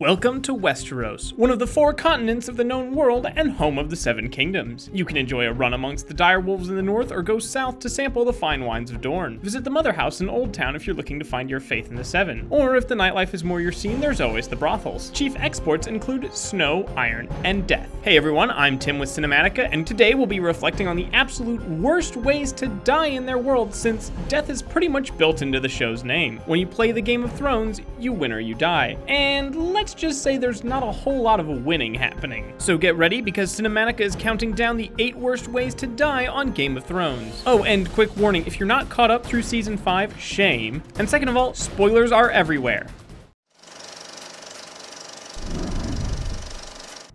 Welcome to Westeros, one of the 4 continents of the known world and home of the 7 kingdoms. You can enjoy a run amongst the direwolves in the north or go south to sample the fine wines of Dorne. Visit the Mother House in Old Town if you're looking to find your faith in the 7. Or if the nightlife is more your scene, there's always the brothels. Chief exports include snow, iron, and death. Hey everyone, I'm Tim with Cinematica, and today we'll be reflecting on the absolute worst ways to die in their world, since death is pretty much built into the show's name. When you play the Game of Thrones, you win or you die. And let's just say there's not a whole lot of winning happening. So get ready, because Cinematica is counting down the 8 worst ways to die on Game of Thrones. Oh, and quick warning, if you're not caught up through season 5, shame. And second of all, spoilers are everywhere.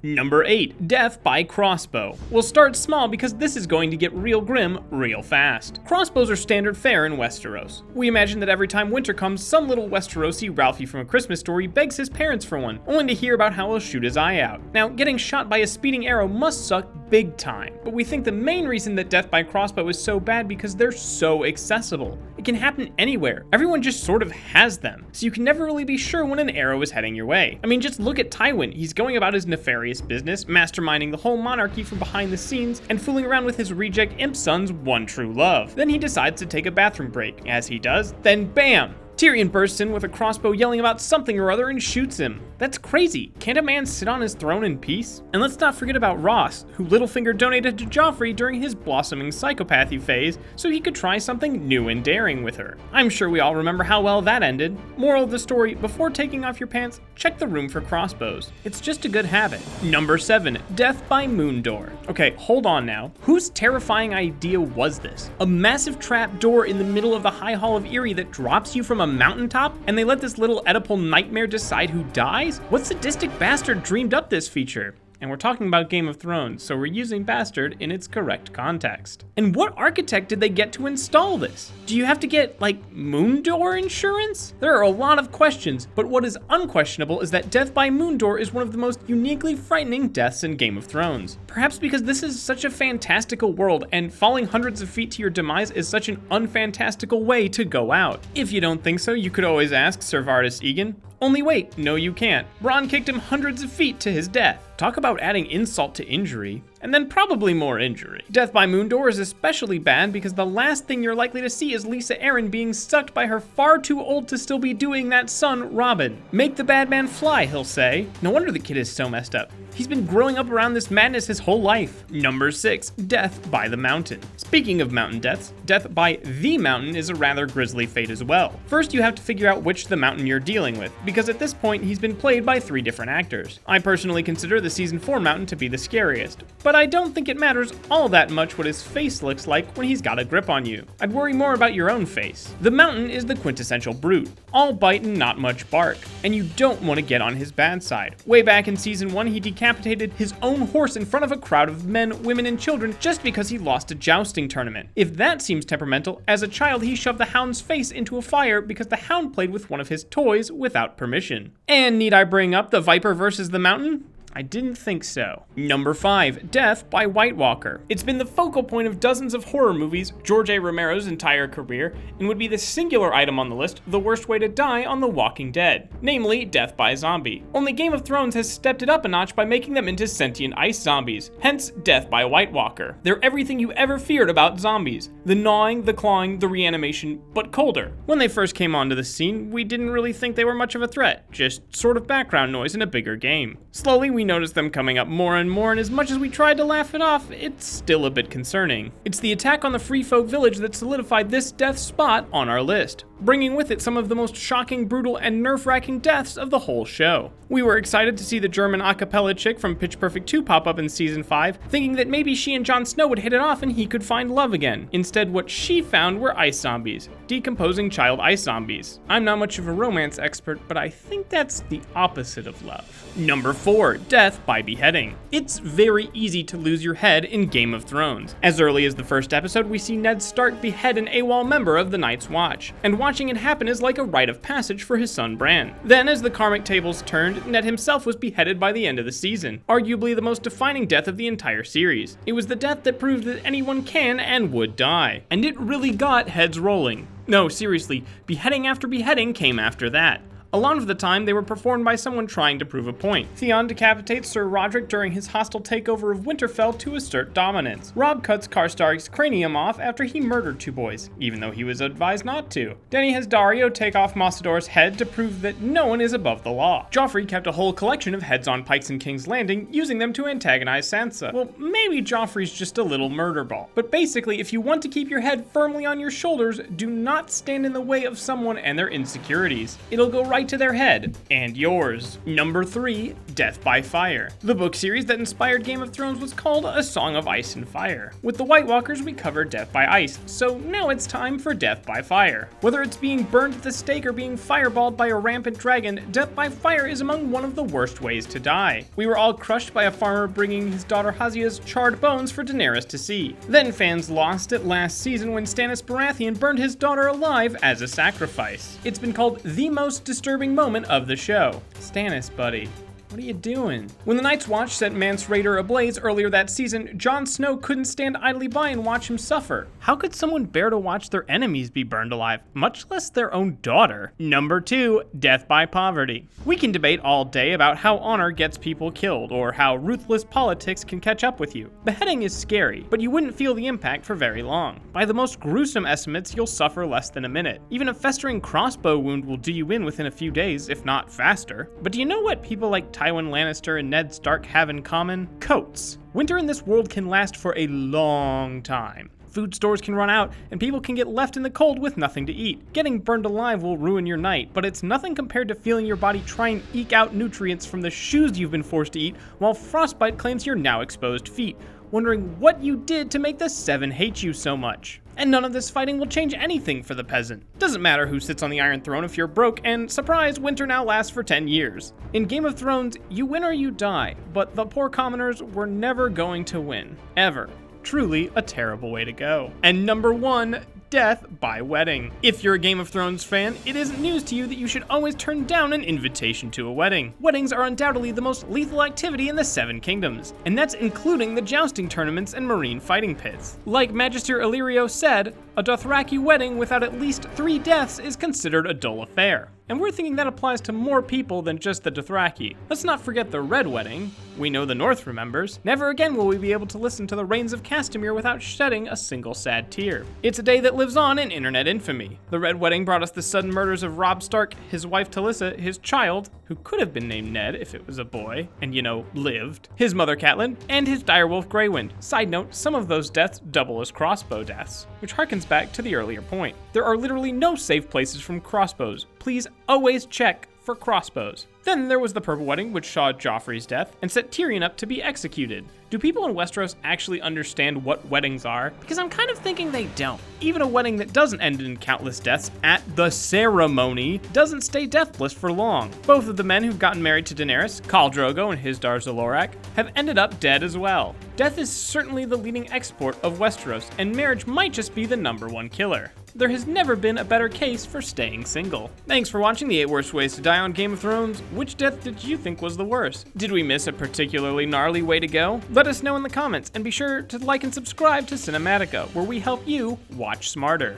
Number 8, Death by Crossbow. We'll start small because this is going to get real grim real fast. Crossbows are standard fare in Westeros. We imagine that every time winter comes, some little Westerosi Ralphie from A Christmas Story begs his parents for one, only to hear about how he'll shoot his eye out. Now, getting shot by a speeding arrow must suck big time, but we think the main reason that Death by Crossbow is so bad because they're so accessible. It can happen anywhere. Everyone just sort of has them, so you can never really be sure when an arrow is heading your way. I mean, just look at Tywin. He's going about his nefarious business, masterminding the whole monarchy from behind the scenes, and fooling around with his reject imp son's one true love. Then he decides to take a bathroom break. As he does, then bam! Tyrion bursts in with a crossbow yelling about something or other and shoots him. That's crazy. Can't a man sit on his throne in peace? And let's not forget about Ross, who Littlefinger donated to Joffrey during his blossoming psychopathy phase so he could try something new and daring with her. I'm sure we all remember how well that ended. Moral of the story, before taking off your pants, check the room for crossbows. It's just a good habit. Number 7, Death by Moondoor. Okay, hold on now. Whose terrifying idea was this? A massive trap door in the middle of the High Hall of Eyrie that drops you from a mountaintop, and they let this little Oedipal nightmare decide who dies? What sadistic bastard dreamed up this feature? And we're talking about Game of Thrones, so we're using bastard in its correct context. And what architect did they get to install this? Do you have to get, like, Moondoor insurance? There are a lot of questions, but what is unquestionable is that Death by Moondoor is one of the most uniquely frightening deaths in Game of Thrones. Perhaps because this is such a fantastical world, and falling hundreds of feet to your demise is such an unfantastical way to go out. If you don't think so, you could always ask Sir Vardis Egan. Only wait, no you can't. Bronn kicked him hundreds of feet to his death. Talk about adding insult to injury. And then probably more injury. Death by Moondoor is especially bad because the last thing you're likely to see is Lisa Arryn being sucked by her far too old to still be doing that son, Robin. Make the bad man fly, he'll say. No wonder the kid is so messed up. He's been growing up around this madness his whole life. Number 6, Death by the Mountain. Speaking of mountain deaths, Death by the Mountain is a rather grisly fate as well. First, you have to figure out which the mountain you're dealing with, because at this point, he's been played by 3 different actors. I personally consider the season 4 mountain to be the scariest, but I don't think it matters all that much what his face looks like when he's got a grip on you. I'd worry more about your own face. The Mountain is the quintessential brute, all bite and not much bark, and you don't want to get on his bad side. Way back in season 1, he decapitated his own horse in front of a crowd of men, women, and children just because he lost a jousting tournament. If that seems temperamental, as a child he shoved the hound's face into a fire because the hound played with one of his toys without permission. And need I bring up the Viper versus the Mountain? I didn't think so. Number 5, Death by White Walker. It's been the focal point of dozens of horror movies, George A. Romero's entire career, and would be the singular item on the list, the worst way to die on The Walking Dead, namely Death by Zombie. Only Game of Thrones has stepped it up a notch by making them into sentient ice zombies, hence Death by White Walker. They're everything you ever feared about zombies. The gnawing, the clawing, the reanimation, but colder. When they first came onto the scene, we didn't really think they were much of a threat, just sort of background noise in a bigger game. Slowly, we noticed them coming up more and more, and as much as we tried to laugh it off, it's still a bit concerning. It's the attack on the Free Folk village that solidified this death spot on our list, bringing with it some of the most shocking, brutal, and nerve-wracking deaths of the whole show. We were excited to see the German a cappella chick from Pitch Perfect 2 pop up in season 5, thinking that maybe she and Jon Snow would hit it off and he could find love again. Instead, what she found were ice zombies, decomposing child ice zombies. I'm not much of a romance expert, but I think that's the opposite of love. Number 4, Death by Beheading. It's very easy to lose your head in Game of Thrones. As early as the first episode, we see Ned Stark behead an AWOL member of the Night's Watch, and watching it happen is like a rite of passage for his son Bran. Then, as the karmic tables turned, Ned himself was beheaded by the end of the season, arguably the most defining death of the entire series. It was the death that proved that anyone can and would die, and it really got heads rolling. No, seriously, beheading after beheading came after that. A lot of the time, they were performed by someone trying to prove a point. Theon decapitates Sir Roderick during his hostile takeover of Winterfell to assert dominance. Robb cuts Karstark's cranium off after he murdered 2 boys, even though he was advised not to. Dany has Daario take off Mossador's head to prove that no one is above the law. Joffrey kept a whole collection of heads on pikes in King's Landing, using them to antagonize Sansa. Well, maybe Joffrey's just a little murder ball. But basically, if you want to keep your head firmly on your shoulders, do not stand in the way of someone and their insecurities. It'll go right to their head. And yours. Number 3, Death by Fire. The book series that inspired Game of Thrones was called A Song of Ice and Fire. With the White Walkers, we covered Death by Ice, so now it's time for Death by Fire. Whether it's being burned at the stake or being fireballed by a rampant dragon, death by fire is among one of the worst ways to die. We were all crushed by a farmer bringing his daughter Hasia's charred bones for Daenerys to see. Then fans lost it last season when Stannis Baratheon burned his daughter alive as a sacrifice. It's been called the most disturbing moment of the show. Stannis, buddy. What are you doing? When the Night's Watch set Mance Rayder ablaze earlier that season, Jon Snow couldn't stand idly by and watch him suffer. How could someone bear to watch their enemies be burned alive, much less their own daughter? Number 2, Death by Poverty. We can debate all day about how honor gets people killed, or how ruthless politics can catch up with you. Beheading is scary, but you wouldn't feel the impact for very long. By the most gruesome estimates, you'll suffer less than a minute. Even a festering crossbow wound will do you in within a few days, if not faster. But do you know what people like Tywin Lannister and Ned Stark have in common? Coats. Winter in this world can last for a long time. Food stores can run out, and people can get left in the cold with nothing to eat. Getting burned alive will ruin your night, but it's nothing compared to feeling your body try and eke out nutrients from the shoes you've been forced to eat while frostbite claims your now exposed feet, wondering what you did to make the Seven hate you so much. And none of this fighting will change anything for the peasant. Doesn't matter who sits on the Iron Throne if you're broke, and surprise, winter now lasts for 10 years. In Game of Thrones, you win or you die, but the poor commoners were never going to win. Ever. Truly a terrible way to go. And number 1, Death by Wedding. If you're a Game of Thrones fan, it isn't news to you that you should always turn down an invitation to a wedding. Weddings are undoubtedly the most lethal activity in the Seven Kingdoms, and that's including the jousting tournaments and marine fighting pits. Like Magister Illyrio said, a Dothraki wedding without at least 3 deaths is considered a dull affair. And we're thinking that applies to more people than just the Dothraki. Let's not forget the Red Wedding. We know the North remembers. Never again will we be able to listen to the Rains of Castamere without shedding a single sad tear. It's a day that lives on in internet infamy. The Red Wedding brought us the sudden murders of Robb Stark, his wife Talissa, his child, who could have been named Ned if it was a boy, and lived, his mother Catelyn, and his direwolf Greywind. Side note, some of those deaths double as crossbow deaths, which harkens back to the earlier point. There are literally no safe places from crossbows. Please always check for crossbows. Then there was the Purple Wedding, which saw Joffrey's death and set Tyrion up to be executed. Do people in Westeros actually understand what weddings are? Because I'm kind of thinking they don't. Even a wedding that doesn't end in countless deaths at the ceremony doesn't stay deathless for long. Both of the men who've gotten married to Daenerys, Khal Drogo and Hizdahr Zalorak, have ended up dead as well. Death is certainly the leading export of Westeros, and marriage might just be the #1 killer. There has never been a better case for staying single. Thanks for watching the 8 Worst Ways to Die on Game of Thrones. Which death did you think was the worst? Did we miss a particularly gnarly way to go? Let us know in the comments, and be sure to like and subscribe to Cinematica, where we help you watch smarter.